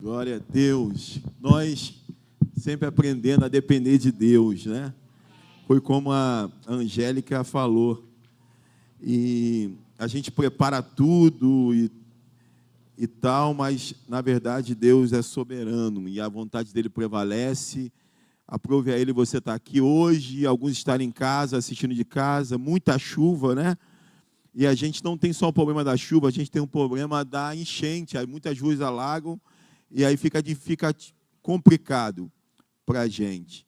Glória a Deus. Nós sempre aprendendo a depender de Deus, né? Foi como a Angélica falou. E a gente prepara tudo e tal, mas, na verdade, Deus é soberano e a vontade dele prevalece. Aprove a ele você estar aqui hoje, alguns estarem em casa, assistindo de casa, muita chuva, né? E a gente não tem só o problema da chuva, a gente tem um problema da enchente, aí muitas ruas alagam, e aí fica complicado para a gente.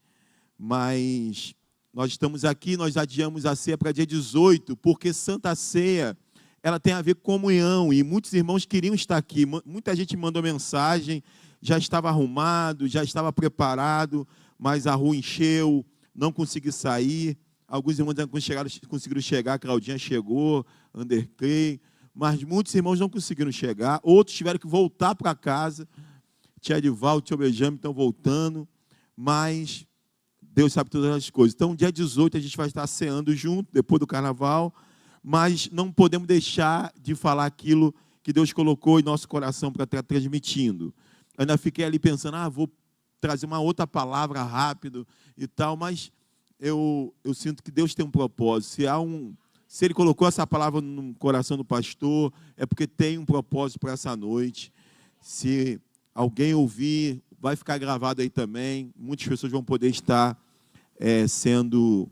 Mas nós estamos aqui, nós adiamos a ceia para dia 18, porque Santa Ceia, ela tem a ver com comunhão, e muitos irmãos queriam estar aqui. Muita gente mandou mensagem, já estava arrumado, já estava preparado, mas a rua encheu, não consegui sair. Alguns irmãos conseguiram chegar, a Claudinha chegou, Anderclay, mas muitos irmãos não conseguiram chegar, outros tiveram que voltar para casa. Tia Edivaldo, Tia Benjamin estão voltando, mas Deus sabe todas as coisas. Então, dia 18, a gente vai estar ceando junto, depois do carnaval, mas não podemos deixar de falar aquilo que Deus colocou em nosso coração para estar transmitindo. Eu ainda fiquei ali pensando, vou trazer uma outra palavra rápido e tal, mas eu sinto que Deus tem um propósito. Se Ele colocou essa palavra no coração do pastor, é porque tem um propósito para essa noite. Se alguém ouvir, vai ficar gravado aí também. Muitas pessoas vão poder estar sendo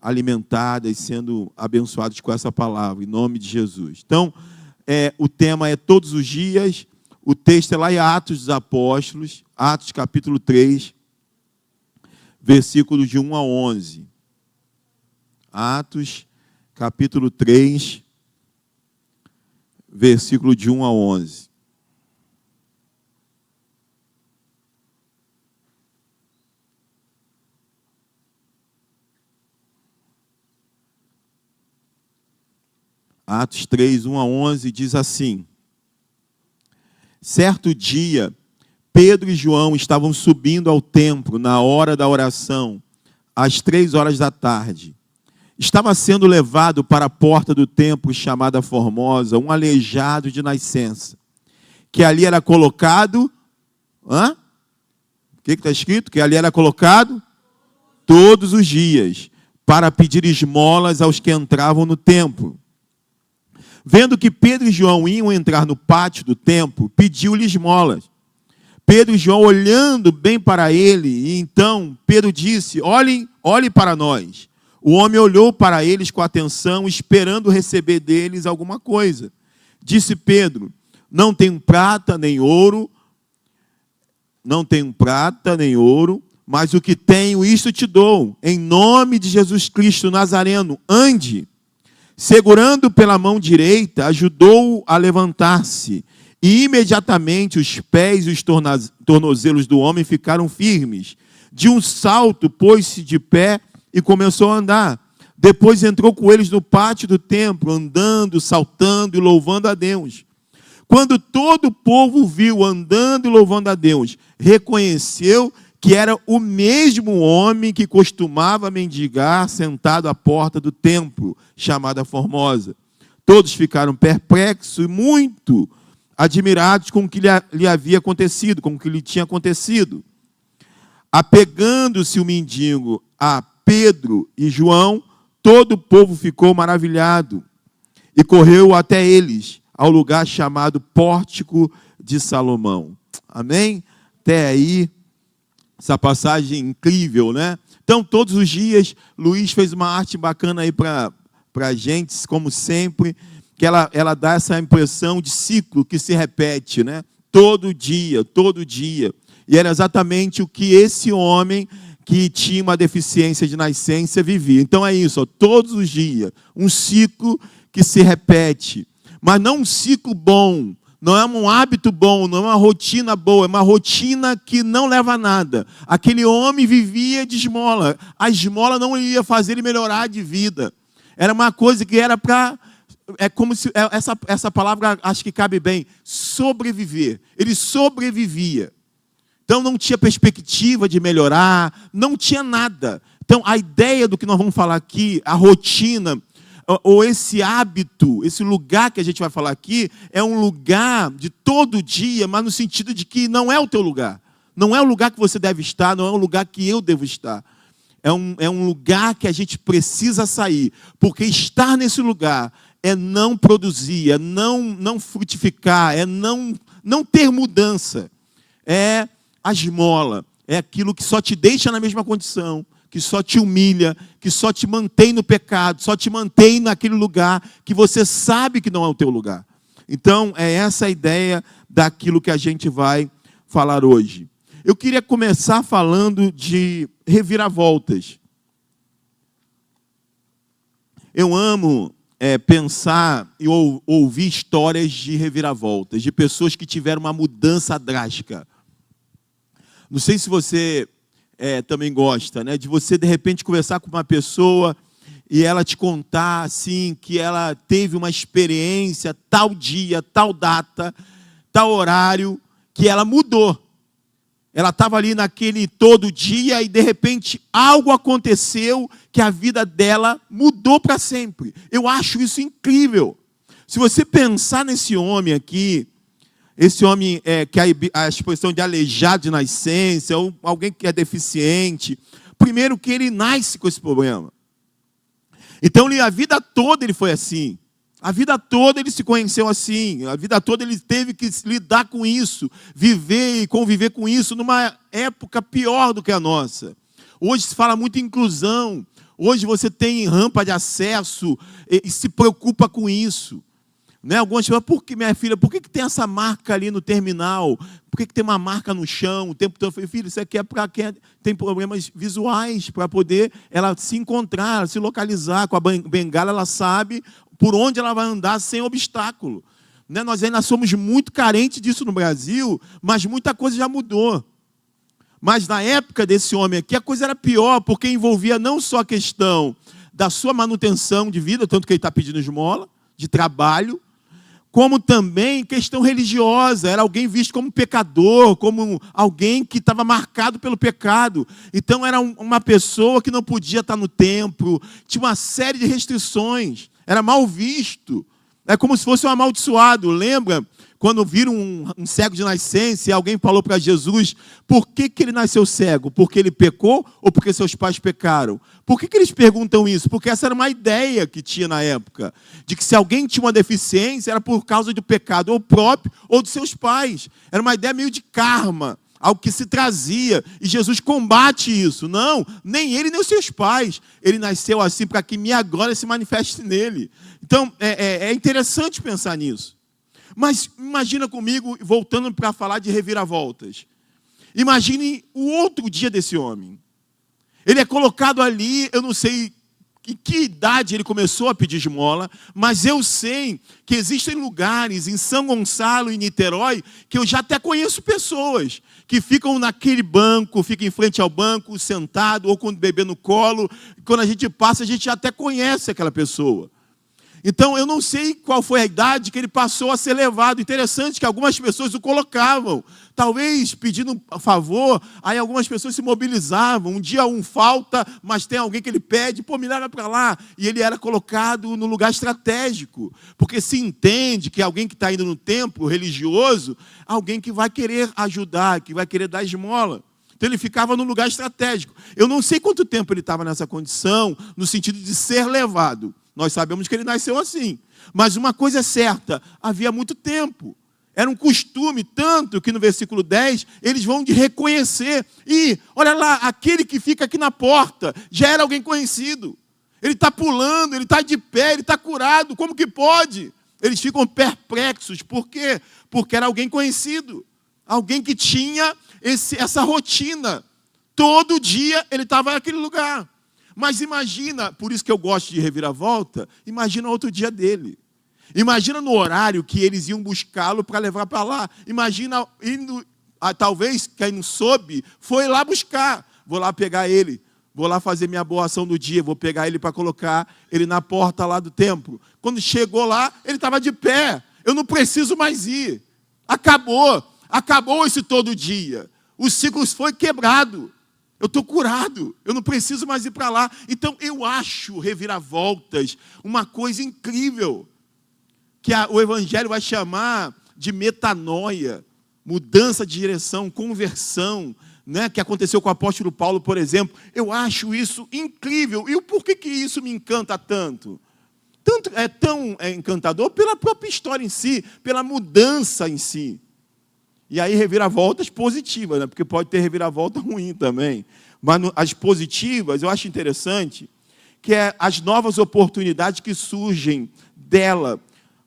alimentadas, sendo abençoadas com essa palavra, em nome de Jesus. Então, o tema é todos os dias. O texto é lá em Atos dos Apóstolos, Atos capítulo 3, versículos de 1 a 11. Atos capítulo 3, versículo de 1 a 11. Atos 3, 1 a 11, diz assim: certo dia, Pedro e João estavam subindo ao templo na hora da oração, às 3 horas da tarde. Estava sendo levado para a porta do templo chamada Formosa, um aleijado de nascença, que ali era colocado... O que está escrito? Que ali era colocado todos os dias, para pedir esmolas aos que entravam no templo. Vendo que Pedro e João iam entrar no pátio do templo, pediu-lhe esmolas. Pedro e João olhando bem para ele, e então Pedro disse: olhe para nós. O homem olhou para eles com atenção, esperando receber deles alguma coisa. Disse Pedro: não tenho prata nem ouro, mas o que tenho, isto te dou. Em nome de Jesus Cristo Nazareno, ande. Segurando pela mão direita, ajudou-o a levantar-se. E imediatamente os pés e os tornozelos do homem ficaram firmes. De um salto, pôs-se de pé e começou a andar. Depois entrou com eles no pátio do templo, andando, saltando e louvando a Deus. Quando todo o povo viu andando e louvando a Deus, reconheceu que era o mesmo homem que costumava mendigar sentado à porta do templo, chamada Formosa. Todos ficaram perplexos e muito admirados com o que lhe havia acontecido, com o que lhe tinha acontecido. Apegando-se o mendigo a Pedro e João, todo o povo ficou maravilhado e correu até eles, ao lugar chamado Pórtico de Salomão. Amém? Até aí, essa passagem incrível, né? Então, todos os dias, Luiz fez uma arte bacana aí para a gente, como sempre, que ela dá essa impressão de ciclo que se repete, né? Todo dia, todo dia. E era exatamente o que esse homem que tinha uma deficiência de nascença vivia. Então é isso, todos os dias, um ciclo que se repete, mas não um ciclo bom, não é um hábito bom, não é uma rotina boa, é uma rotina que não leva a nada. Aquele homem vivia de esmola, a esmola não ia fazer ele melhorar de vida. Era uma coisa que era para... É como se... Essa palavra acho que cabe bem, sobreviver. Ele sobrevivia. Então não tinha perspectiva de melhorar, não tinha nada. Então a ideia do que nós vamos falar aqui, a rotina ou esse hábito, esse lugar que a gente vai falar aqui, é um lugar de todo dia, mas no sentido de que não é o teu lugar. Não é o lugar que você deve estar, não é o lugar que eu devo estar. É um lugar que a gente precisa sair, porque estar nesse lugar é não produzir, é não frutificar, é não ter mudança. É a esmola, é aquilo que só te deixa na mesma condição, que só te humilha, que só te mantém no pecado, só te mantém naquele lugar que você sabe que não é o teu lugar. Então, é essa a ideia daquilo que a gente vai falar hoje. Eu queria começar falando de reviravoltas. Eu amo pensar e ouvir histórias de reviravoltas, de pessoas que tiveram uma mudança drástica. Não sei se você também gosta, né? De você, de repente, conversar com uma pessoa e ela te contar, assim, que ela teve uma experiência, tal dia, tal data, tal horário, que ela mudou. Ela estava ali naquele todo dia e, de repente, algo aconteceu que a vida dela mudou para sempre. Eu acho isso incrível. Se você pensar nesse homem aqui, esse homem que a expressão de aleijado de nascença, ou alguém que é deficiente, primeiro que ele nasce com esse problema. Então, a vida toda ele foi assim. A vida toda ele se conheceu assim. A vida toda ele teve que lidar com isso, viver e conviver com isso numa época pior do que a nossa. Hoje se fala muito em inclusão. Hoje você tem rampa de acesso e se preocupa com isso. Né? Algumas pessoas, por que, minha filha, por que tem essa marca ali no terminal? Por que tem uma marca no chão o tempo todo? Eu falei, filho, isso aqui é para quem tem problemas visuais, para poder ela se encontrar, se localizar. Com a bengala, ela sabe por onde ela vai andar sem obstáculo. Né? Nós ainda somos muito carentes disso no Brasil, mas muita coisa já mudou. Mas na época desse homem aqui, a coisa era pior, porque envolvia não só a questão da sua manutenção de vida, tanto que ele está pedindo esmola, de trabalho, como também questão religiosa. Era alguém visto como pecador, como alguém que estava marcado pelo pecado. Então era uma pessoa que não podia estar no templo, tinha uma série de restrições, era mal visto. É como se fosse um amaldiçoado. Lembra quando viram um cego de nascença e alguém falou para Jesus, por que ele nasceu cego? Porque ele pecou ou porque seus pais pecaram? Por que eles perguntam isso? Porque essa era uma ideia que tinha na época, de que se alguém tinha uma deficiência era por causa do pecado ou próprio ou dos seus pais. Era uma ideia meio de karma, algo que se trazia, e Jesus combate isso. Não, nem ele nem os seus pais. Ele nasceu assim para que minha glória se manifeste nele. Então, é interessante pensar nisso. Mas imagina comigo, voltando para falar de reviravoltas. Imagine o outro dia desse homem. Ele é colocado ali, eu não sei em que idade ele começou a pedir esmola, mas eu sei que existem lugares em São Gonçalo e Niterói que eu já até conheço pessoas que ficam naquele banco, ficam em frente ao banco, sentado, ou com o bebê no colo. Quando a gente passa, a gente até conhece aquela pessoa. Então, eu não sei qual foi a idade que ele passou a ser levado. Interessante que algumas pessoas o colocavam, talvez pedindo favor, aí algumas pessoas se mobilizavam. Um dia um falta, mas tem alguém que ele pede, me leva para lá. E ele era colocado no lugar estratégico, porque se entende que alguém que está indo no templo religioso, alguém que vai querer ajudar, que vai querer dar esmola. Então ele ficava no lugar estratégico. Eu não sei quanto tempo ele estava nessa condição, no sentido de ser levado. Nós sabemos que ele nasceu assim. Mas uma coisa é certa, havia muito tempo. Era um costume, tanto que no versículo 10, eles vão de reconhecer. E, olha lá, aquele que fica aqui na porta, já era alguém conhecido. Ele está pulando, ele está de pé, ele está curado, como que pode? Eles ficam perplexos. Por quê? Porque era alguém conhecido. Alguém que tinha essa rotina. Todo dia ele estava naquele lugar. Mas imagina, por isso que eu gosto de reviravolta, imagina outro dia dele. Imagina no horário que eles iam buscá-lo para levar para lá. Imagina, indo, talvez quem não soube, foi lá buscar. Vou lá pegar ele, vou lá fazer minha boa ação do dia, vou pegar ele para colocar ele na porta lá do templo. Quando chegou lá, ele estava de pé. Eu não preciso mais ir. Acabou esse todo dia. O ciclo foi quebrado. Eu estou curado, eu não preciso mais ir para lá. Então, eu acho reviravoltas uma coisa incrível, que o Evangelho vai chamar de metanoia, mudança de direção, conversão, né, que aconteceu com o apóstolo Paulo, por exemplo. Eu acho isso incrível. E por que isso me encanta tanto? É tão encantador pela própria história em si, pela mudança em si. E aí reviravoltas positivas, né? Porque pode ter reviravolta ruim também. Mas as positivas, eu acho interessante, que é as novas oportunidades que surgem dela,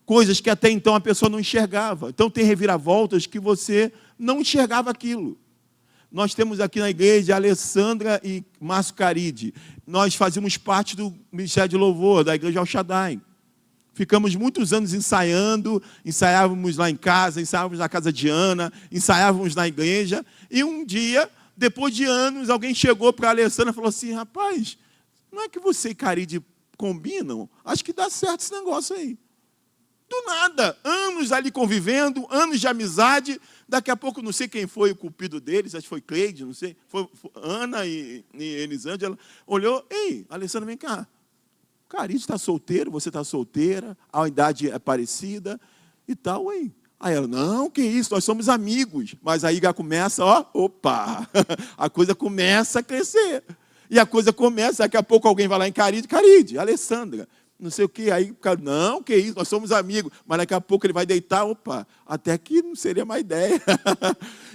coisas que até então a pessoa não enxergava. Então tem reviravoltas que você não enxergava aquilo. Nós temos aqui na igreja a Alessandra e Márcio Caride. Nós fazíamos parte do Ministério de Louvor, da igreja El Shaddai. Ficamos muitos anos ensaiando, ensaiávamos lá em casa, ensaiávamos na casa de Ana, ensaiávamos na igreja. E um dia, depois de anos, alguém chegou para a Alessandra e falou assim: rapaz, não é que você e Caride combinam? Acho que dá certo esse negócio aí. Do nada, anos ali convivendo, anos de amizade. Daqui a pouco, não sei quem foi o cupido deles, acho que foi Cleide, não sei. Foi Ana e Elisângela. Olhou: ei, Alessandra, vem cá. Caride está solteiro, você está solteira, a idade é parecida e tal. Aí ela: não, que isso, nós somos amigos. Mas aí já começa, opa, a coisa começa a crescer. E a coisa começa, daqui a pouco alguém vai lá em Caride, Alessandra, não sei o quê. Aí o cara: não, que isso, nós somos amigos. Mas daqui a pouco ele vai deitar, opa, até que não seria má ideia.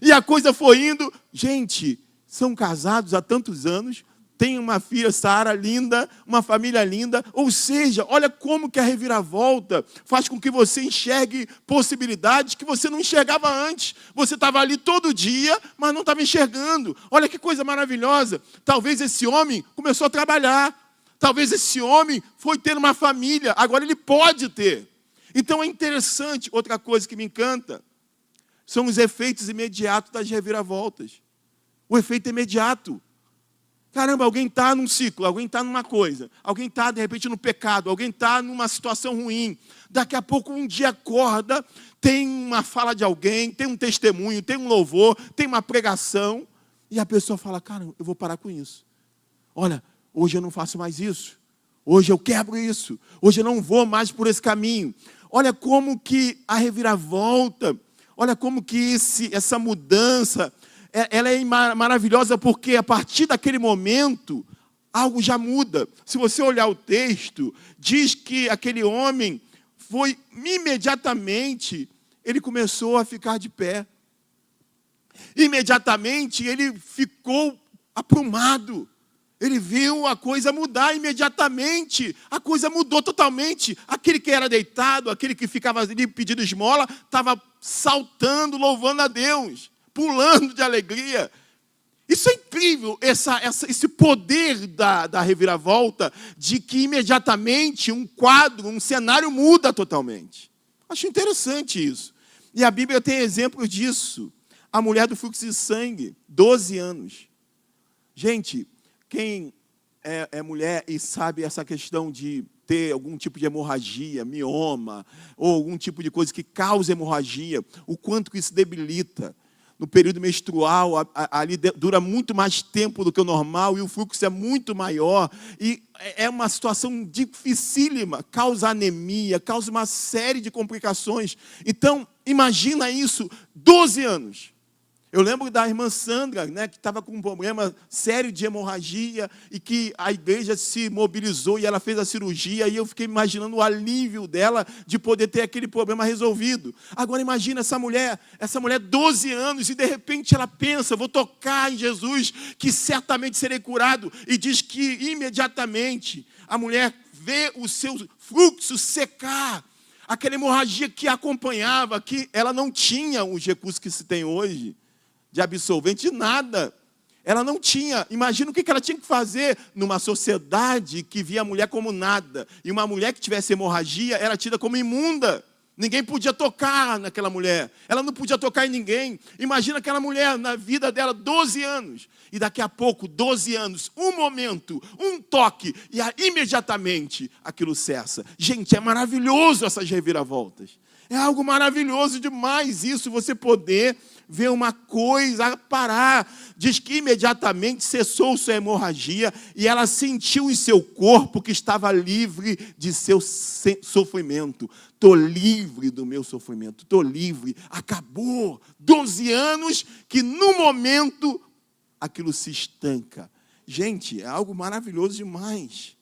E a coisa foi indo. Gente, são casados há tantos anos, tem uma filha, Sara, linda, uma família linda. Ou seja, olha como que a reviravolta faz com que você enxergue possibilidades que você não enxergava antes. Você estava ali todo dia, mas não estava enxergando. Olha que coisa maravilhosa. Talvez esse homem começou a trabalhar. Talvez esse homem foi ter uma família. Agora ele pode ter. Então é interessante. Outra coisa que me encanta são os efeitos imediatos das reviravoltas. O efeito imediato. Caramba, alguém está num ciclo, alguém está numa coisa, alguém está, de repente, no pecado, alguém está numa situação ruim. Daqui a pouco, um dia acorda, tem uma fala de alguém, tem um testemunho, tem um louvor, tem uma pregação, e a pessoa fala: cara, eu vou parar com isso. Olha, hoje eu não faço mais isso. Hoje eu quebro isso. Hoje eu não vou mais por esse caminho. Olha como que a reviravolta, olha como que essa mudança, ela é maravilhosa, porque a partir daquele momento, algo já muda. Se você olhar o texto, diz que aquele homem foi imediatamente, ele começou a ficar de pé. Imediatamente ele ficou aprumado. Ele viu a coisa mudar imediatamente. A coisa mudou totalmente. Aquele que era deitado, aquele que ficava ali pedindo esmola, estava saltando, louvando a Deus, pulando de alegria. Isso é incrível, esse poder da reviravolta, de que imediatamente um quadro, um cenário muda totalmente. Acho interessante isso. E a Bíblia tem exemplos disso. A mulher do fluxo de sangue, 12 anos. Gente, quem é mulher e sabe essa questão de ter algum tipo de hemorragia, mioma, ou algum tipo de coisa que causa hemorragia, o quanto que isso debilita. No período menstrual, ali dura muito mais tempo do que o normal, e o fluxo é muito maior, e é uma situação dificílima, causa anemia, causa uma série de complicações. Então, imagina isso, 12 anos. Eu lembro da irmã Sandra, né, que estava com um problema sério de hemorragia, e que a igreja se mobilizou e ela fez a cirurgia, e eu fiquei imaginando o alívio dela de poder ter aquele problema resolvido. Agora imagina essa mulher 12 anos, e de repente ela pensa: vou tocar em Jesus, que certamente serei curado. E diz que imediatamente a mulher vê o seu fluxo secar. Aquela hemorragia que acompanhava, que ela não tinha os recursos que se tem hoje, de absolvente, de nada. Ela não tinha. Imagina o que ela tinha que fazer numa sociedade que via a mulher como nada. E uma mulher que tivesse hemorragia era tida como imunda. Ninguém podia tocar naquela mulher. Ela não podia tocar em ninguém. Imagina aquela mulher na vida dela, 12 anos. E daqui a pouco, 12 anos, um momento, um toque, e imediatamente aquilo cessa. Gente, é maravilhoso essas reviravoltas. É algo maravilhoso demais isso, você poder ver uma coisa parar. Diz que imediatamente cessou sua hemorragia e ela sentiu em seu corpo que estava livre de seu sofrimento. Estou livre do meu sofrimento, estou livre. Acabou 12 anos que, no momento, aquilo se estanca. Gente, é algo maravilhoso demais.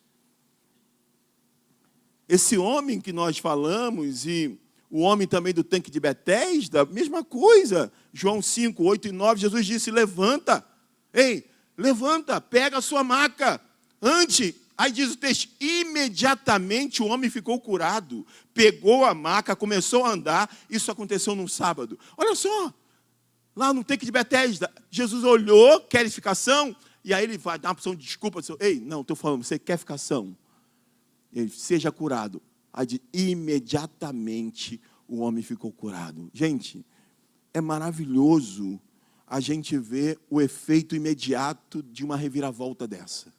Esse homem que nós falamos, e o homem também do tanque de Betesda, mesma coisa. João 5, 8 e 9, Jesus disse, levanta. Ei, levanta, pega a sua maca. Aí diz o texto, imediatamente o homem ficou curado. Pegou a maca, começou a andar. Isso aconteceu num sábado. Olha só, lá no tanque de Betesda, Jesus olhou, queres ficação? E aí ele vai dar uma opção de desculpa. Ei, não, estou falando, você quer ficação? Ele, seja curado. Aí imediatamente o homem ficou curado. Gente, é maravilhoso a gente ver o efeito imediato de uma reviravolta dessa.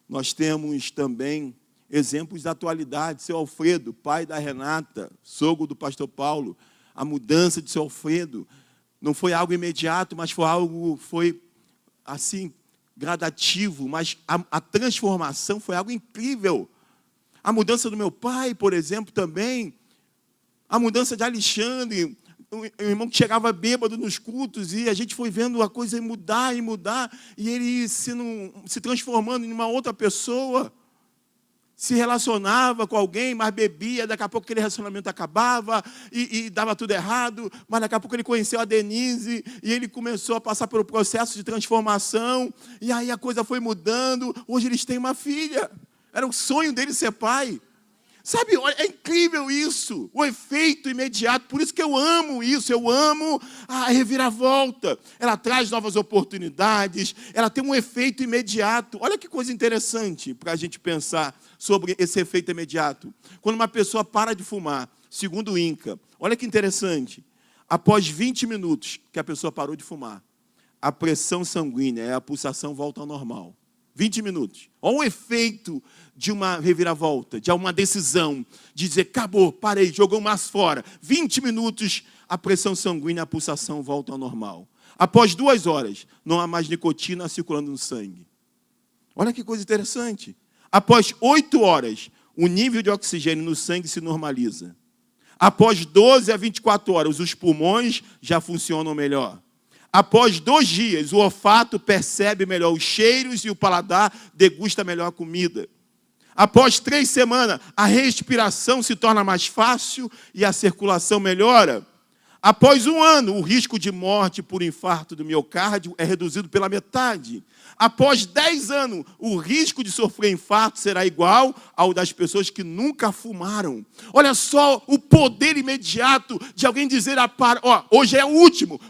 Nós temos também exemplos da atualidade. Seu Alfredo, pai da Renata, sogro do pastor Paulo, a mudança de seu Alfredo não foi algo imediato, mas foi assim, gradativo, mas a transformação foi algo incrível. A mudança do meu pai, por exemplo, também. A mudança de Alexandre, o irmão que chegava bêbado nos cultos, e a gente foi vendo a coisa mudar, e ele se transformando em uma outra pessoa. Se relacionava com alguém, mas bebia, daqui a pouco aquele relacionamento acabava, e dava tudo errado, mas daqui a pouco ele conheceu a Denise, e ele começou a passar pelo processo de transformação, e aí a coisa foi mudando. Hoje eles têm uma filha. Era o sonho dele ser pai. Sabe, é incrível isso, o efeito imediato. Por isso que eu amo isso, eu amo a reviravolta. Ela traz novas oportunidades, ela tem um efeito imediato. Olha que coisa interessante para a gente pensar sobre esse efeito imediato. Quando uma pessoa para de fumar, segundo o INCA, olha que interessante. Após 20 minutos que a pessoa parou de fumar, a pressão sanguínea, a pulsação volta ao normal. 20 minutos. Olha o efeito de uma reviravolta, de uma decisão, de dizer, acabou, parei, jogou o maço fora. 20 minutos, a pressão sanguínea, a pulsação volta ao normal. Após 2 horas, não há mais nicotina circulando no sangue. Olha que coisa interessante. Após 8 horas, o nível de oxigênio no sangue se normaliza. Após 12 a 24 horas, os pulmões já funcionam melhor. Após 2 dias, o olfato percebe melhor os cheiros e o paladar degusta melhor a comida. Após 3 semanas, a respiração se torna mais fácil e a circulação melhora. Após 1 ano, o risco de morte por infarto do miocárdio é reduzido pela metade. Após 10 anos, o risco de sofrer infarto será igual ao das pessoas que nunca fumaram. Olha só o poder imediato de alguém dizer, hoje é o último,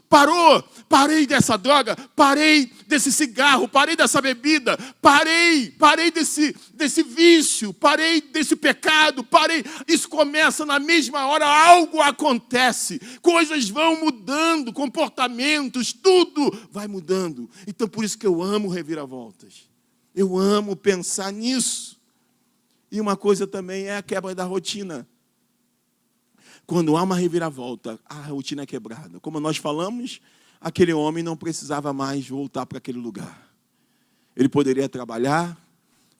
parei dessa droga, parei desse cigarro, parei dessa bebida, parei desse vício, parei desse pecado, parei. Isso começa na mesma hora, algo acontece, coisas vão mudando, comportamentos, tudo vai mudando. Então, por isso que eu amo reviravoltas. Eu amo pensar nisso. E uma coisa também é a quebra da rotina. Quando há uma reviravolta, a rotina é quebrada. Como nós falamos, aquele homem não precisava mais voltar para aquele lugar. Ele poderia trabalhar,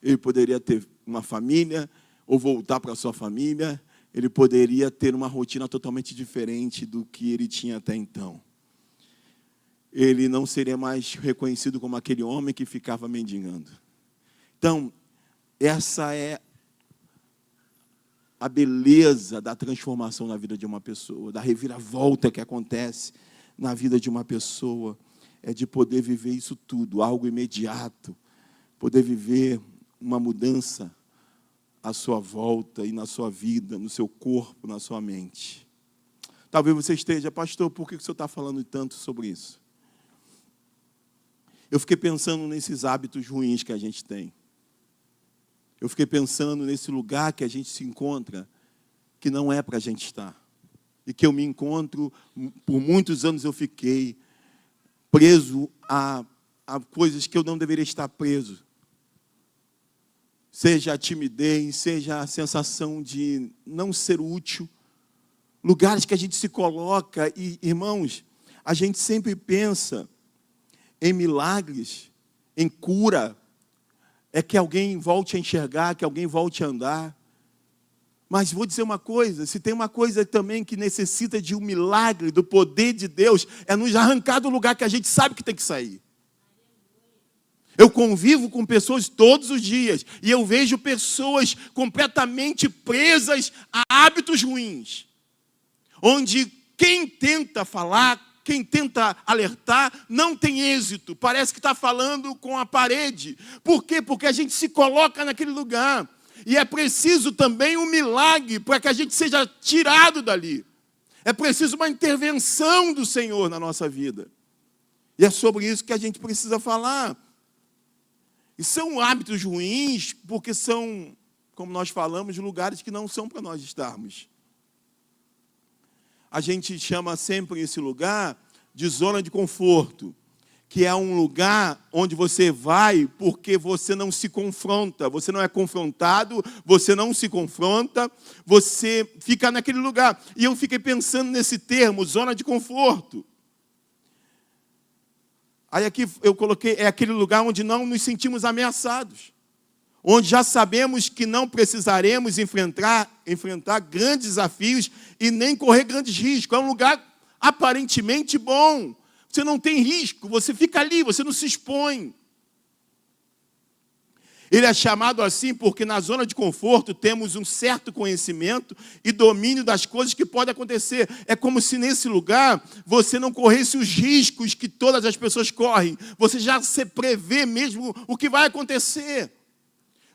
ele poderia ter uma família, ou voltar para a sua família, ele poderia ter uma rotina totalmente diferente do que ele tinha até então. Ele não seria mais reconhecido como aquele homem que ficava mendigando. Então, essa é a beleza da transformação na vida de uma pessoa, da reviravolta que acontece na vida de uma pessoa, é de poder viver isso tudo, algo imediato, poder viver uma mudança à sua volta e na sua vida, no seu corpo, na sua mente. Talvez você esteja, pastor, por que o senhor está falando tanto sobre isso? Eu fiquei pensando nesses hábitos ruins que a gente tem. Eu fiquei pensando nesse lugar que a gente se encontra, que não é para a gente estar. E que eu me encontro, por muitos anos eu fiquei preso a coisas que eu não deveria estar preso. Seja a timidez, seja a sensação de não ser útil. Lugares que a gente se coloca e, irmãos, a gente sempre pensa em milagres, em cura, é que alguém volte a enxergar, que alguém volte a andar. Mas vou dizer uma coisa, se tem uma coisa também que necessita de um milagre, do poder de Deus, é nos arrancar do lugar que a gente sabe que tem que sair. Eu convivo com pessoas todos os dias, e eu vejo pessoas completamente presas a hábitos ruins, onde quem tenta falar, quem tenta alertar, não tem êxito. Parece que está falando com a parede. Por quê? Porque a gente se coloca naquele lugar. E é preciso também um milagre para que a gente seja tirado dali. É preciso uma intervenção do Senhor na nossa vida. E é sobre isso que a gente precisa falar. E são hábitos ruins, porque são, como nós falamos, lugares que não são para nós estarmos. A gente chama sempre esse lugar de zona de conforto, que é um lugar onde você vai porque você não se confronta, você não é confrontado, você não se confronta, você fica naquele lugar. E eu fiquei pensando nesse termo, zona de conforto. Aí aqui eu coloquei, é aquele lugar onde não nos sentimos ameaçados, onde já sabemos que não precisaremos enfrentar grandes desafios e nem correr grandes riscos. É um lugar aparentemente bom. Você não tem risco, você fica ali, você não se expõe. Ele é chamado assim porque na zona de conforto temos um certo conhecimento e domínio das coisas que podem acontecer. É como se nesse lugar você não corresse os riscos que todas as pessoas correm. Você já se prevê mesmo o que vai acontecer.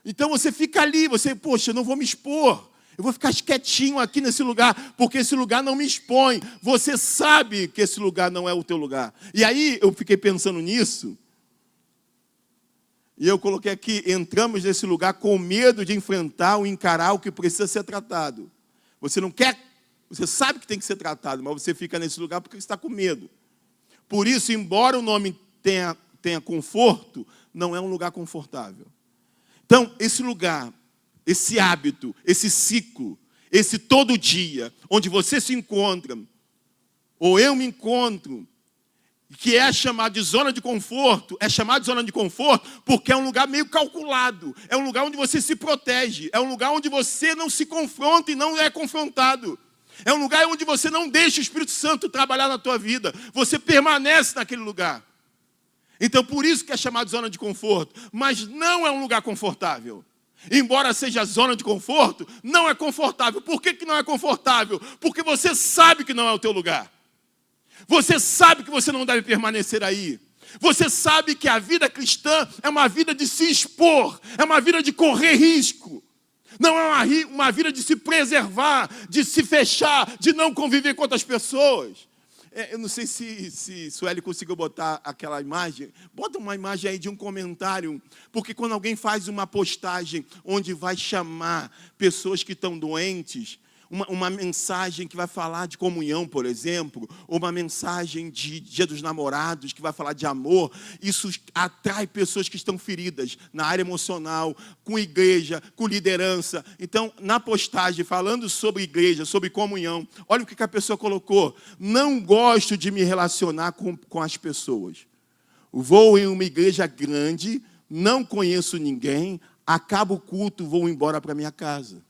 Então você fica ali, poxa, eu não vou me expor. Eu vou ficar quietinho aqui nesse lugar, porque esse lugar não me expõe. Você sabe que esse lugar não é o teu lugar. E aí eu fiquei pensando nisso. E eu coloquei aqui, entramos nesse lugar com medo de enfrentar ou encarar o que precisa ser tratado. Você não quer, você sabe que tem que ser tratado, mas você fica nesse lugar porque você está com medo. Por isso, embora o nome tenha conforto, não é um lugar confortável. Então, esse lugar, esse hábito, esse ciclo, esse todo dia, onde você se encontra, ou eu me encontro, que é chamado de zona de conforto, é chamado de zona de conforto porque é um lugar meio calculado, é um lugar onde você se protege, é um lugar onde você não se confronta e não é confrontado, é um lugar onde você não deixa o Espírito Santo trabalhar na tua vida, você permanece naquele lugar. Então por isso que é chamado de zona de conforto, mas não é um lugar confortável. Embora seja zona de conforto, não é confortável. Por que não é confortável? Porque você sabe que não é o teu lugar. Você sabe que você não deve permanecer aí. Você sabe que a vida cristã é uma vida de se expor, é uma vida de correr risco. Não é uma vida de se preservar, de se fechar, de não conviver com outras pessoas. Eu não sei se Sueli conseguiu botar aquela imagem. Bota uma imagem aí de um comentário. Porque quando alguém faz uma postagem onde vai chamar pessoas que estão doentes, uma mensagem que vai falar de comunhão, por exemplo, ou uma mensagem de Dia dos Namorados, que vai falar de amor, isso atrai pessoas que estão feridas na área emocional, com igreja, com liderança. Então, na postagem, falando sobre igreja, sobre comunhão, olha o que a pessoa colocou. Não gosto de me relacionar com as pessoas. Vou em uma igreja grande, não conheço ninguém, acabo o culto, vou embora para minha casa.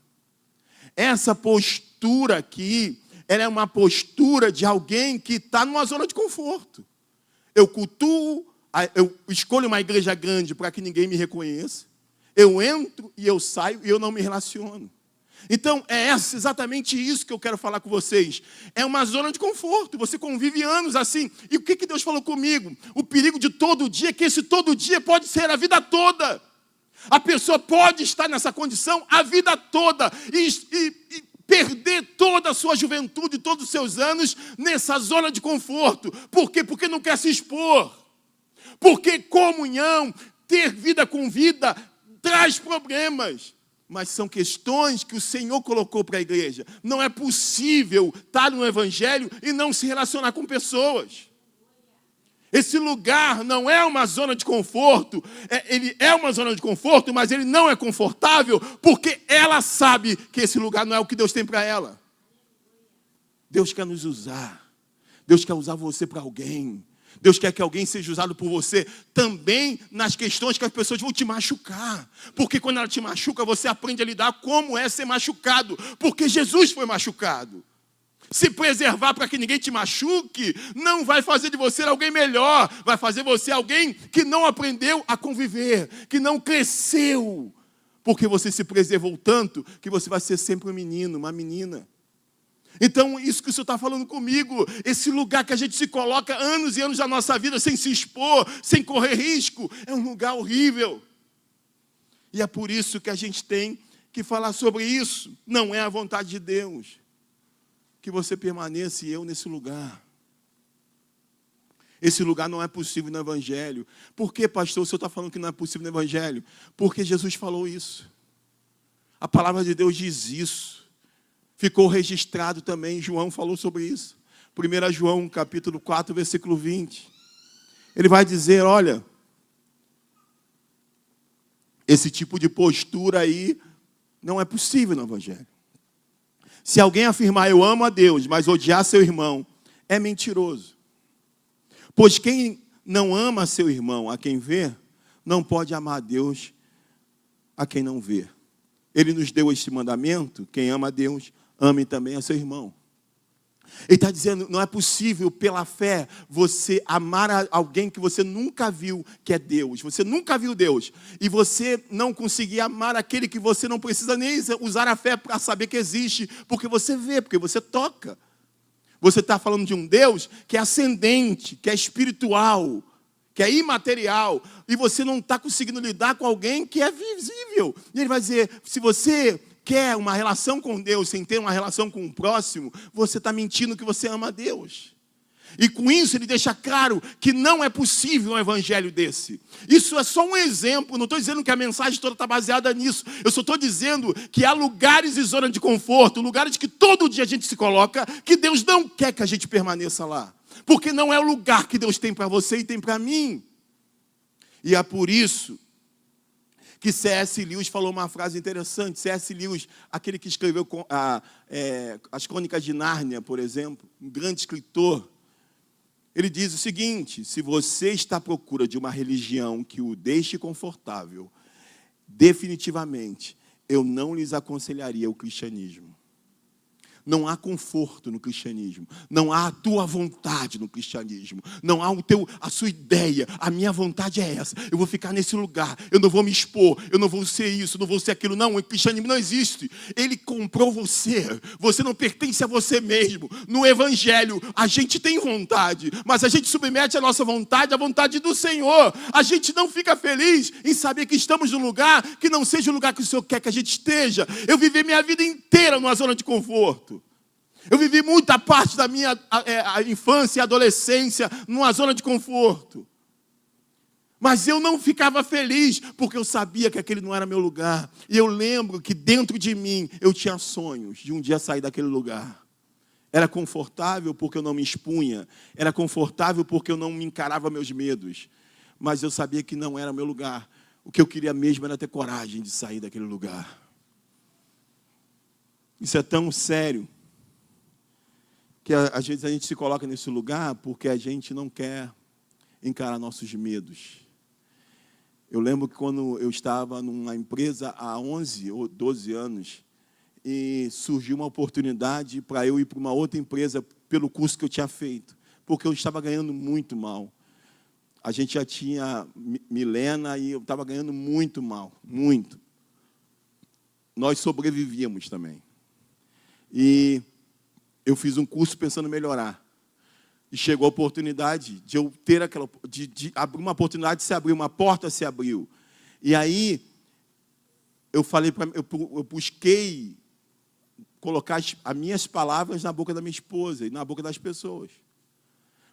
Essa postura aqui, ela é uma postura de alguém que está numa zona de conforto. Eu cultuo, eu escolho uma igreja grande para que ninguém me reconheça. Eu entro e eu saio e eu não me relaciono. Então, é exatamente isso que eu quero falar com vocês. É uma zona de conforto. Você convive anos assim. E o que Deus falou comigo? O perigo de todo dia é que esse todo dia pode ser a vida toda. A pessoa pode estar nessa condição a vida toda e perder toda a sua juventude, todos os seus anos nessa zona de conforto. Por quê? Porque não quer se expor. Porque comunhão, ter vida com vida, traz problemas. Mas são questões que o Senhor colocou para a igreja. Não é possível estar no Evangelho e não se relacionar com pessoas. Esse lugar não é uma zona de conforto, ele é uma zona de conforto, mas ele não é confortável, porque ela sabe que esse lugar não é o que Deus tem para ela. Deus quer nos usar. Deus quer usar você para alguém. Deus quer que alguém seja usado por você também nas questões que as pessoas vão te machucar. Porque quando ela te machuca, você aprende a lidar como é ser machucado. Porque Jesus foi machucado. Se preservar para que ninguém te machuque, não vai fazer de você alguém melhor. Vai fazer você alguém que não aprendeu a conviver, que não cresceu. Porque você se preservou tanto que você vai ser sempre um menino, uma menina. Então, isso que o Senhor está falando comigo, esse lugar que a gente se coloca anos e anos da nossa vida sem se expor, sem correr risco, é um lugar horrível. E é por isso que a gente tem que falar sobre isso. Não é a vontade de Deus que você permaneça e eu nesse lugar. Esse lugar não é possível no Evangelho. Por que, pastor, o senhor está falando que não é possível no Evangelho? Porque Jesus falou isso. A palavra de Deus diz isso. Ficou registrado também, João falou sobre isso. 1 João, capítulo 4, versículo 20. Ele vai dizer, olha, esse tipo de postura aí não é possível no Evangelho. Se alguém afirmar, eu amo a Deus, mas odiar seu irmão, é mentiroso. Pois quem não ama seu irmão, a quem vê, não pode amar a Deus, a quem não vê. Ele nos deu este mandamento, quem ama a Deus, ame também a seu irmão. Ele está dizendo, não é possível pela fé você amar alguém que você nunca viu, que é Deus. Você nunca viu Deus. E você não conseguir amar aquele que você não precisa nem usar a fé para saber que existe. Porque você vê, porque você toca. Você está falando de um Deus que é ascendente, que é espiritual, que é imaterial. E você não está conseguindo lidar com alguém que é visível. E ele vai dizer, se você quer uma relação com Deus sem ter uma relação com o próximo, você está mentindo que você ama a Deus. E com isso ele deixa claro que não é possível um evangelho desse. Isso é só um exemplo, não estou dizendo que a mensagem toda está baseada nisso. Eu só estou dizendo que há lugares e zona de conforto, lugares que todo dia a gente se coloca, que Deus não quer que a gente permaneça lá. Porque não é o lugar que Deus tem para você e tem para mim. E é por isso que C.S. Lewis falou uma frase interessante. C.S. Lewis, aquele que escreveu as Crônicas de Nárnia, por exemplo, um grande escritor, ele diz o seguinte, se você está à procura de uma religião que o deixe confortável, definitivamente, eu não lhes aconselharia o cristianismo. Não há conforto no cristianismo. Não há a tua vontade no cristianismo. Não há a sua ideia. A minha vontade é essa. Eu vou ficar nesse lugar. Eu não vou me expor. Eu não vou ser isso. Eu não vou ser aquilo. Não, o cristianismo não existe. Ele comprou você. Você não pertence a você mesmo. No Evangelho, a gente tem vontade. Mas a gente submete a nossa vontade à vontade do Senhor. A gente não fica feliz em saber que estamos num lugar que não seja o lugar que o Senhor quer que a gente esteja. Eu vivi minha vida inteira numa zona de conforto. Eu vivi muita parte da minha infância e adolescência numa zona de conforto. Mas eu não ficava feliz, porque eu sabia que aquele não era meu lugar. E eu lembro que dentro de mim eu tinha sonhos de um dia sair daquele lugar. Era confortável porque eu não me expunha. Era confortável porque eu não me encarava meus medos. Mas eu sabia que não era meu lugar. O que eu queria mesmo era ter coragem de sair daquele lugar. Isso é tão sério que às vezes a gente se coloca nesse lugar porque a gente não quer encarar nossos medos. Eu lembro que quando eu estava numa empresa há 11 ou 12 anos, e surgiu uma oportunidade para eu ir para uma outra empresa pelo curso que eu tinha feito, porque eu estava ganhando muito mal. A gente já tinha Milena e eu estava ganhando muito mal, muito. Nós sobrevivíamos também. E eu fiz um curso pensando em melhorar. E chegou a oportunidade de eu ter aquela... de abrir uma oportunidade, se abriu, uma porta se abriu. E aí, eu falei para... Eu busquei colocar as minhas palavras na boca da minha esposa e na boca das pessoas.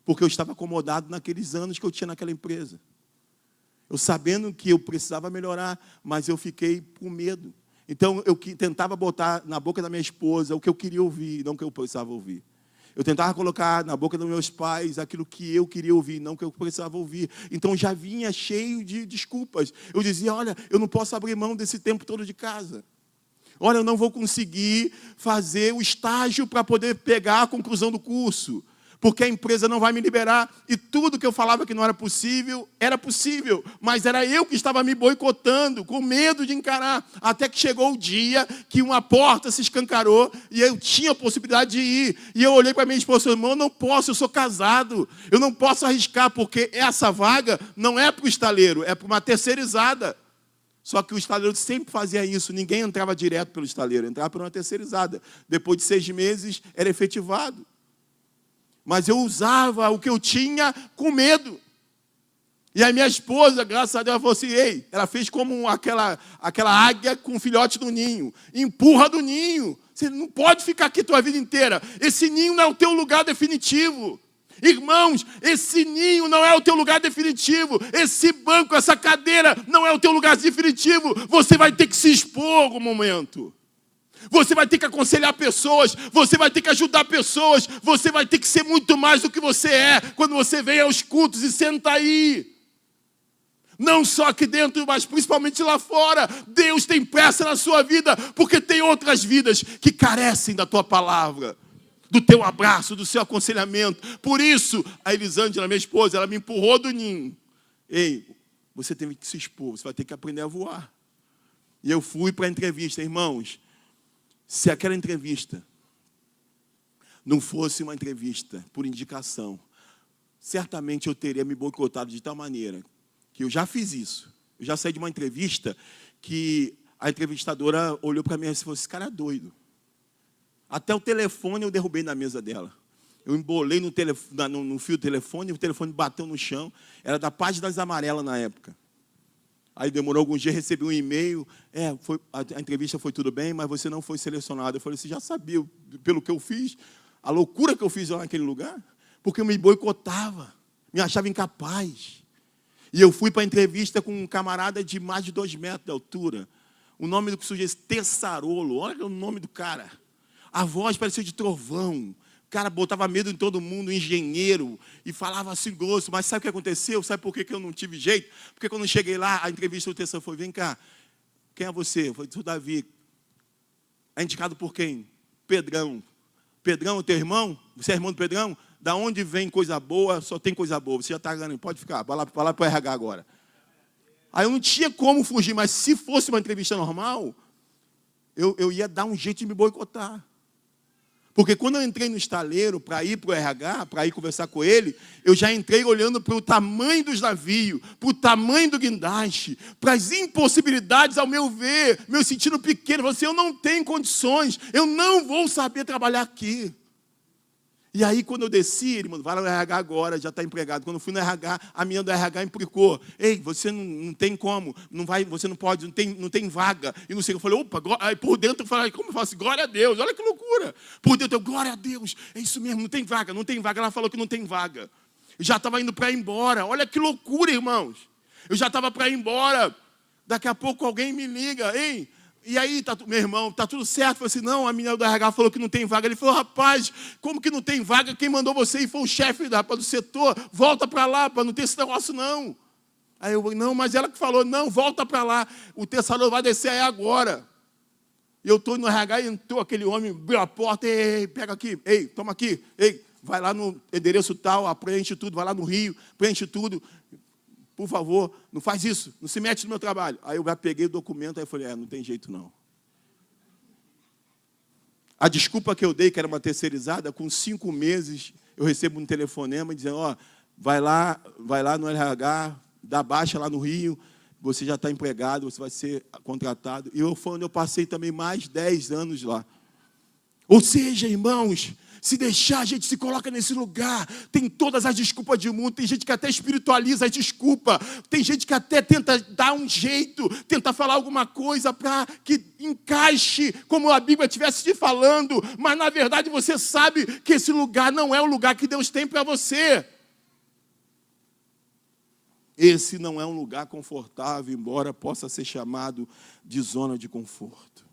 Porque eu estava acomodado naqueles anos que eu tinha naquela empresa. Eu sabendo que eu precisava melhorar, mas eu fiquei com medo. Então, eu tentava botar na boca da minha esposa o que eu queria ouvir, não o que eu precisava ouvir. Eu tentava colocar na boca dos meus pais aquilo que eu queria ouvir, não o que eu precisava ouvir. Então, já vinha cheio de desculpas. Eu dizia, olha, eu não posso abrir mão desse tempo todo de casa. Olha, eu não vou conseguir fazer o estágio para poder pegar a conclusão do curso. porque a empresa não vai me liberar. E tudo que eu falava que não era possível, mas era eu que estava me boicotando, com medo de encarar. Até que chegou o dia que uma porta se escancarou e eu tinha a possibilidade de ir. E eu olhei para minha esposa e falei, irmão, eu não posso, eu sou casado, eu não posso arriscar, porque essa vaga não é para o estaleiro, é para uma terceirizada. Só que o estaleiro sempre fazia isso, ninguém entrava direto pelo estaleiro, entrava por uma terceirizada. Depois de 6 meses, era efetivado. Mas eu usava o que eu tinha com medo. E a minha esposa, graças a Deus, ela falou assim, ei, ela fez como aquela águia com um filhote no ninho. Empurra do ninho. Você não pode ficar aqui a tua vida inteira. Esse ninho não é o teu lugar definitivo. Irmãos, esse ninho não é o teu lugar definitivo. Esse banco, essa cadeira não é o teu lugar definitivo. Você vai ter que se expor em algum momento. Você vai ter que aconselhar pessoas. Você vai ter que ajudar pessoas. Você vai ter que ser muito mais do que você é quando você vem aos cultos e senta aí. Não só aqui dentro, mas principalmente lá fora. Deus tem pressa na sua vida, porque tem outras vidas que carecem da tua palavra, do teu abraço, do seu aconselhamento. Por isso, a Elisângela, minha esposa, ela me empurrou do ninho. Ei, você tem que se expor, você vai ter que aprender a voar. E eu fui para a entrevista. Irmãos, se aquela entrevista não fosse uma entrevista por indicação, certamente eu teria me boicotado de tal maneira que eu já fiz isso. Eu já saí de uma entrevista que a entrevistadora olhou para mim e falou, esse cara é doido. Até o telefone eu derrubei na mesa dela. Eu embolei no fio do telefone, o telefone bateu no chão. Era da Páginas Amarelas na época. Aí demorou alguns dias, recebi um e-mail. A entrevista foi tudo bem, mas você não foi selecionado. Eu falei, você já sabia pelo que eu fiz? A loucura que eu fiz lá naquele lugar? Porque eu me boicotava, me achava incapaz. E eu fui para a entrevista com um camarada de mais de 2 metros de altura. O nome do sujeito, Tessarolo. Olha o nome do cara. A voz parecia de trovão. O cara botava medo em todo mundo, engenheiro, e falava assim grosso. Mas sabe o que aconteceu? Sabe por que eu não tive jeito? Porque quando eu cheguei lá, a entrevista do Tessarolo foi, vem cá, quem é você? Eu falei, sou Davi. É indicado por quem? Pedrão. Pedrão é teu irmão? Você é irmão do Pedrão? Da onde vem coisa boa, só tem coisa boa. Você já está ganhando, pode ficar, vai lá para o RH agora. Aí eu não tinha como fugir, mas se fosse uma entrevista normal, eu ia dar um jeito de me boicotar. Porque quando eu entrei no estaleiro para ir para o RH, para ir conversar com ele, eu já entrei olhando para o tamanho dos navios, para o tamanho do guindaste, para as impossibilidades, ao meu ver, meu sentido pequeno. Eu falei assim, eu não tenho condições, eu não vou saber trabalhar aqui. E aí, quando eu desci, ele mandou, vai no RH agora, já está empregado. Quando eu fui no RH, a menina do RH implicou. Ei, você não tem como, não vai, você não pode, não tem vaga. E não sei, eu falei, opa, aí por dentro eu falei, como eu faço? Glória a Deus, olha que loucura. Por dentro eu, glória a Deus, é isso mesmo, não tem vaga, não tem vaga. Ela falou que não tem vaga. Eu já estava indo para ir embora, olha que loucura, irmãos. Eu já estava para ir embora. Daqui a pouco alguém me liga, ei, e aí, meu irmão, está tudo certo? Eu falei assim, não, a menina do RH falou que não tem vaga. Ele falou, rapaz, como que não tem vaga? Quem mandou você ir foi o chefe do setor. Volta para lá, para não ter esse negócio, não. Aí eu, não, mas ela que falou, não, volta para lá. O Tessalão vai descer aí agora. E eu estou no RH e entrou aquele homem, abriu a porta, ei, pega aqui, ei, toma aqui, ei, vai lá no endereço tal, preenche tudo, vai lá no Rio, preenche tudo. Por favor, não faz isso, não se mete no meu trabalho. Aí eu já peguei o documento, aí eu falei, não tem jeito não. A desculpa que eu dei, que era uma terceirizada, com 5 meses, eu recebo um telefonema dizendo, vai lá no RH, dá baixa lá no Rio, você já está empregado, você vai ser contratado. E foi onde eu passei também mais 10 anos lá. Ou seja, irmãos, se deixar, a gente se coloca nesse lugar. Tem todas as desculpas do mundo. Tem gente que até espiritualiza a desculpa. Tem gente que até tenta dar um jeito, tenta falar alguma coisa para que encaixe, como a Bíblia estivesse te falando. Mas, na verdade, você sabe que esse lugar não é o lugar que Deus tem para você. Esse não é um lugar confortável, embora possa ser chamado de zona de conforto.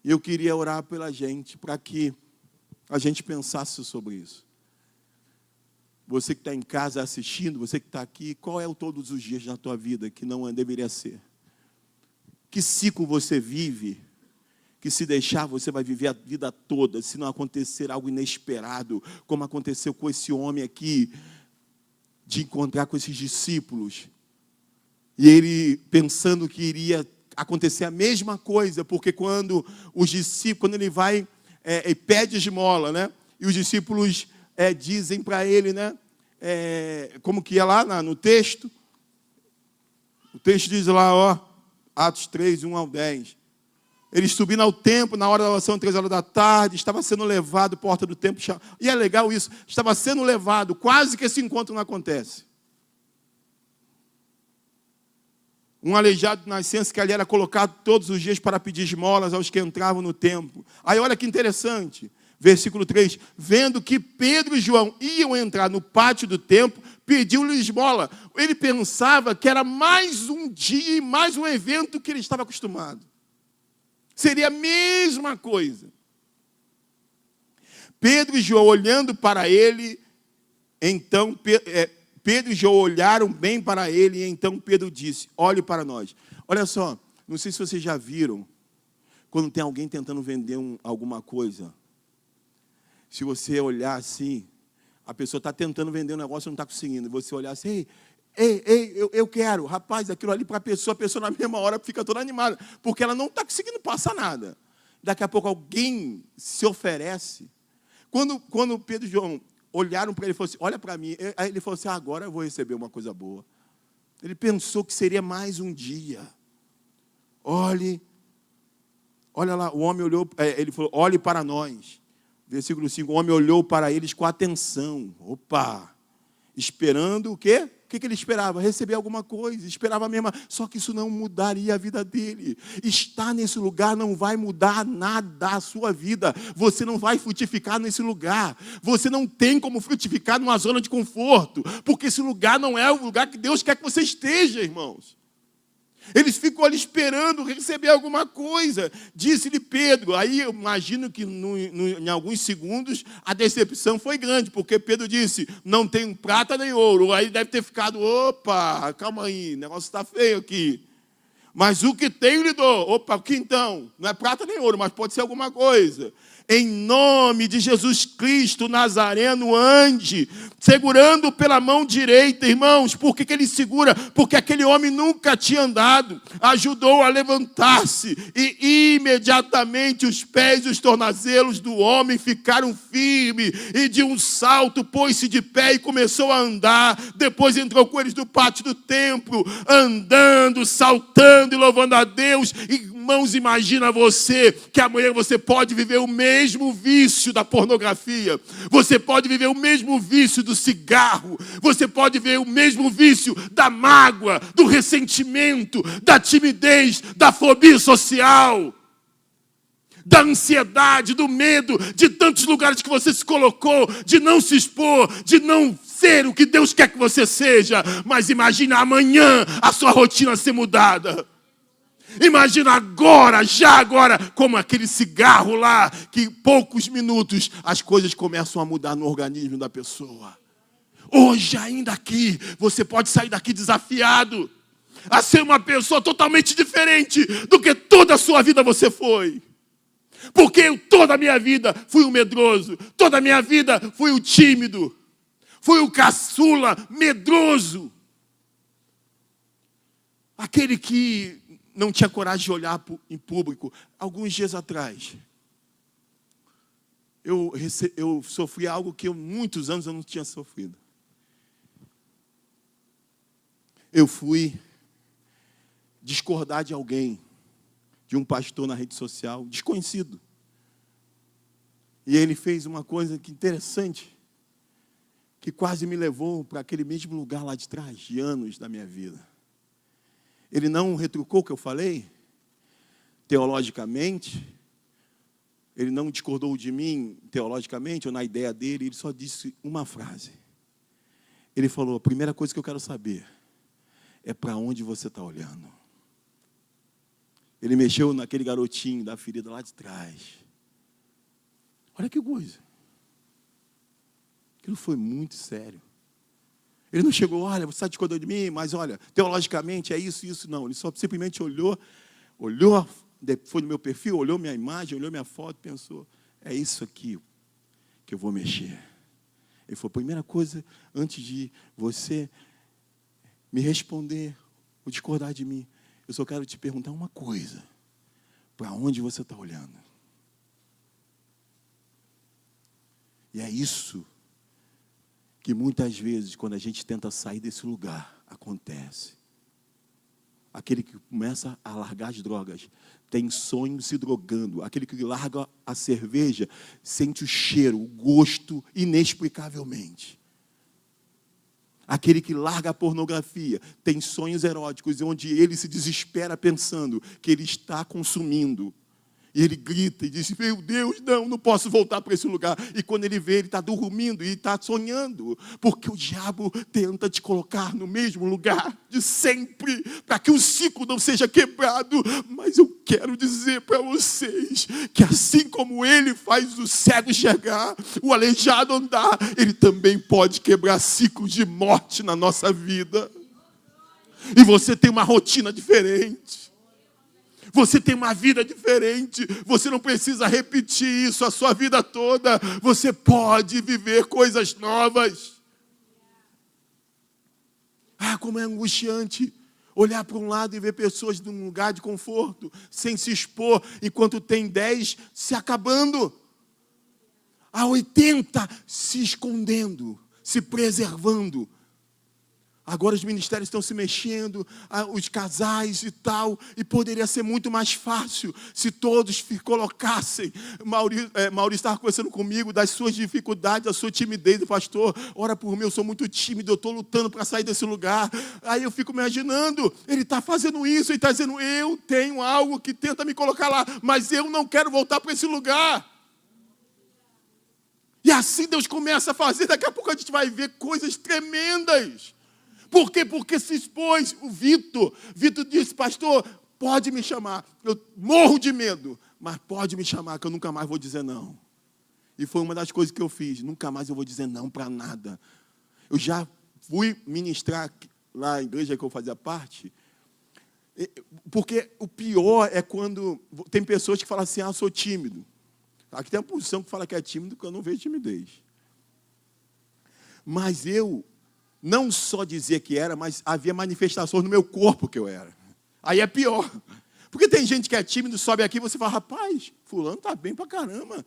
E eu queria orar pela gente, para que a gente pensasse sobre isso. Você que está em casa assistindo, você que está aqui, qual é o todos os dias da tua vida que não deveria ser? Que ciclo você vive, que se deixar, você vai viver a vida toda, se não acontecer algo inesperado, como aconteceu com esse homem aqui, de encontrar com esses discípulos. E ele pensando que iria acontecer a mesma coisa, porque quando os discípulos, quando ele vai e pede esmola, né? E os discípulos dizem para ele, né? Como que é lá no texto? O texto diz lá, ó, Atos 3, 1 ao 10. Ele subindo ao templo, na hora da oração, 3 horas da tarde, estava sendo levado, porta do templo, e é legal isso, estava sendo levado, quase que esse encontro não acontece. Um aleijado de nascença que ali era colocado todos os dias para pedir esmolas aos que entravam no templo. Aí olha que interessante, versículo 3, vendo que Pedro e João iam entrar no pátio do templo, pediu-lhe esmola. Ele pensava que era mais um dia, mais um evento que ele estava acostumado. Seria a mesma coisa. Pedro e João olhando para ele, então Pedro e João olharam bem para ele, e então Pedro disse, olhe para nós. Olha só, não sei se vocês já viram, quando tem alguém tentando vender alguma coisa, se você olhar assim, a pessoa está tentando vender um negócio e não está conseguindo, você olhar assim, ei, eu quero, rapaz, aquilo ali para a pessoa na mesma hora fica toda animada, porque ela não está conseguindo passar nada. Daqui a pouco alguém se oferece. Quando Pedro e João olharam para ele e falaram assim, olha para mim, aí ele falou assim, agora eu vou receber uma coisa boa. Ele pensou que seria mais um dia. Olha lá, o homem olhou, ele falou, olhe para nós. Versículo 5, o homem olhou para eles com atenção. Opa! Esperando o quê? O que ele esperava? Receber alguma coisa, esperava a mesma. Só que isso não mudaria a vida dele. Estar nesse lugar não vai mudar nada a sua vida. Você não vai frutificar nesse lugar. Você não tem como frutificar numa zona de conforto. Porque esse lugar não é o lugar que Deus quer que você esteja, irmãos. Eles ficam ali esperando receber alguma coisa. Disse-lhe Pedro. Aí eu imagino que em alguns segundos a decepção foi grande, porque Pedro disse, não tenho prata nem ouro. Aí deve ter ficado, opa, calma aí, o negócio está feio aqui. Mas o que tenho lhe dou. Opa, o que então? Não é prata nem ouro, mas pode ser alguma coisa. Em nome de Jesus Cristo Nazareno, ande, segurando pela mão direita, irmãos. Por que ele segura? Porque aquele homem nunca tinha andado. Ajudou a levantar-se e imediatamente os pés e os tornozelos do homem ficaram firmes. E de um salto pôs-se de pé e começou a andar. Depois entrou com eles no pátio do templo, andando, saltando e louvando a Deus. Irmãos, imagina você que amanhã você pode viver o mesmo vício da pornografia, você pode viver o mesmo vício do cigarro, você pode viver o mesmo vício da mágoa, do ressentimento, da timidez, da fobia social, da ansiedade, do medo, de tantos lugares que você se colocou, de não se expor, de não ser o que Deus quer que você seja. Mas imagina amanhã a sua rotina ser mudada. Imagina agora, já agora, como aquele cigarro lá, que em poucos minutos as coisas começam a mudar no organismo da pessoa. Hoje, ainda aqui, você pode sair daqui desafiado a ser uma pessoa totalmente diferente do que toda a sua vida você foi. Porque eu, toda a minha vida, fui o medroso, toda a minha vida fui o tímido, fui o caçula, medroso. Aquele que não tinha coragem de olhar em público. Alguns dias atrás, eu sofri algo que muitos anos eu não tinha sofrido. Eu fui discordar de alguém, de um pastor na rede social, desconhecido. E ele fez uma coisa que interessante, que quase me levou para aquele mesmo lugar lá de trás, de anos da minha vida. Ele não retrucou o que eu falei, teologicamente. Ele não discordou de mim, teologicamente, ou na ideia dele. Ele só disse uma frase. Ele falou, a primeira coisa que eu quero saber é para onde você está olhando. Ele mexeu naquele garotinho da ferida lá de trás. Olha que coisa. Aquilo foi muito sério. Ele não chegou, olha, você está discordando de mim, mas olha, teologicamente é isso, não. Ele só simplesmente olhou foi no meu perfil, olhou minha imagem, olhou minha foto, pensou, é isso aqui que eu vou mexer. Ele falou, primeira coisa, antes de você me responder ou discordar de mim, eu só quero te perguntar uma coisa. Para onde você está olhando? E é isso que muitas vezes, quando a gente tenta sair desse lugar, acontece. Aquele que começa a largar as drogas, tem sonho se drogando. Aquele que larga a cerveja, sente o cheiro, o gosto, inexplicavelmente. Aquele que larga a pornografia, tem sonhos eróticos, onde ele se desespera pensando que ele está consumindo. E ele grita e diz, meu Deus, não posso voltar para esse lugar. E quando ele vê, ele está dormindo e está sonhando. Porque o diabo tenta te colocar no mesmo lugar de sempre, para que o ciclo não seja quebrado. Mas eu quero dizer para vocês que assim como ele faz o cego enxergar, o aleijado andar, ele também pode quebrar ciclos de morte na nossa vida. E você tem uma rotina diferente. Você tem uma vida diferente. Você não precisa repetir isso a sua vida toda. Você pode viver coisas novas. Como é angustiante olhar para um lado e ver pessoas num lugar de conforto, sem se expor, enquanto tem 10 se acabando. Há 80 se escondendo, se preservando. Agora os ministérios estão se mexendo, os casais e tal, e poderia ser muito mais fácil se todos colocassem. Maurício estava conversando comigo das suas dificuldades, da sua timidez, pastor, ora por mim, eu sou muito tímido, eu estou lutando para sair desse lugar. Aí eu fico imaginando, ele está fazendo isso, ele está dizendo, eu tenho algo que tenta me colocar lá, mas eu não quero voltar para esse lugar. E assim Deus começa a fazer, daqui a pouco a gente vai ver coisas tremendas. Por quê? Porque se expôs. O Vitor disse, pastor, pode me chamar. Eu morro de medo, mas pode me chamar, que eu nunca mais vou dizer não. E foi uma das coisas que eu fiz. Nunca mais eu vou dizer não para nada. Eu já fui ministrar lá na igreja que eu fazia parte, porque o pior é quando tem pessoas que falam assim, eu sou tímido. Aqui tem uma posição que fala que é tímido, que eu não vejo timidez. Mas eu não só dizia que era, mas havia manifestações no meu corpo que eu era. Aí é pior. Porque tem gente que é tímido, sobe aqui e você fala, rapaz, fulano está bem pra caramba.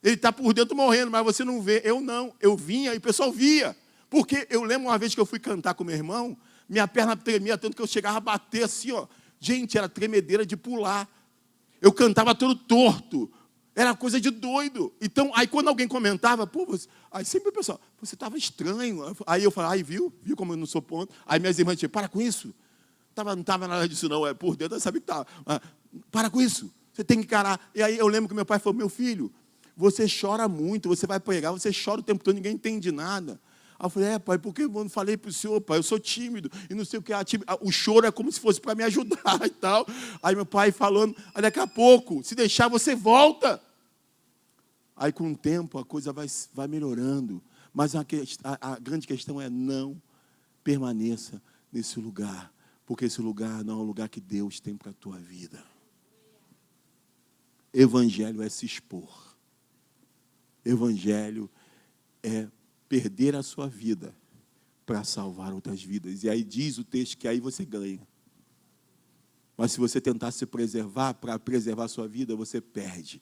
Ele está por dentro morrendo, mas você não vê. Eu não. Eu vinha e o pessoal via. Porque eu lembro uma vez que eu fui cantar com meu irmão, minha perna tremia tanto que eu chegava a bater assim, ó. Gente, era tremedeira de pular. Eu cantava todo torto. Era coisa de doido. Então, aí quando alguém comentava, aí sempre o pessoal, você estava estranho. Aí eu falava, viu como eu não sou ponto? Aí minhas irmãs diziam, para com isso. Não estava nada disso não, por dentro, sabe que estava. Para com isso, você tem que encarar. E aí eu lembro que meu pai falou, meu filho, você chora muito, você vai pregar, você chora o tempo todo, ninguém entende nada. Aí eu falei, pai, por que eu não falei para o senhor, pai? Eu sou tímido, e não sei o que. O choro é como se fosse para me ajudar e tal. Aí meu pai falando, daqui a pouco, se deixar, você volta. Aí com o tempo a coisa vai melhorando. Mas a grande questão é não permaneça nesse lugar. Porque esse lugar não é o lugar que Deus tem para a tua vida. Evangelho é se expor. Evangelho é perder a sua vida para salvar outras vidas. E aí diz o texto que aí você ganha. Mas se você tentar se preservar, para preservar a sua vida, você perde.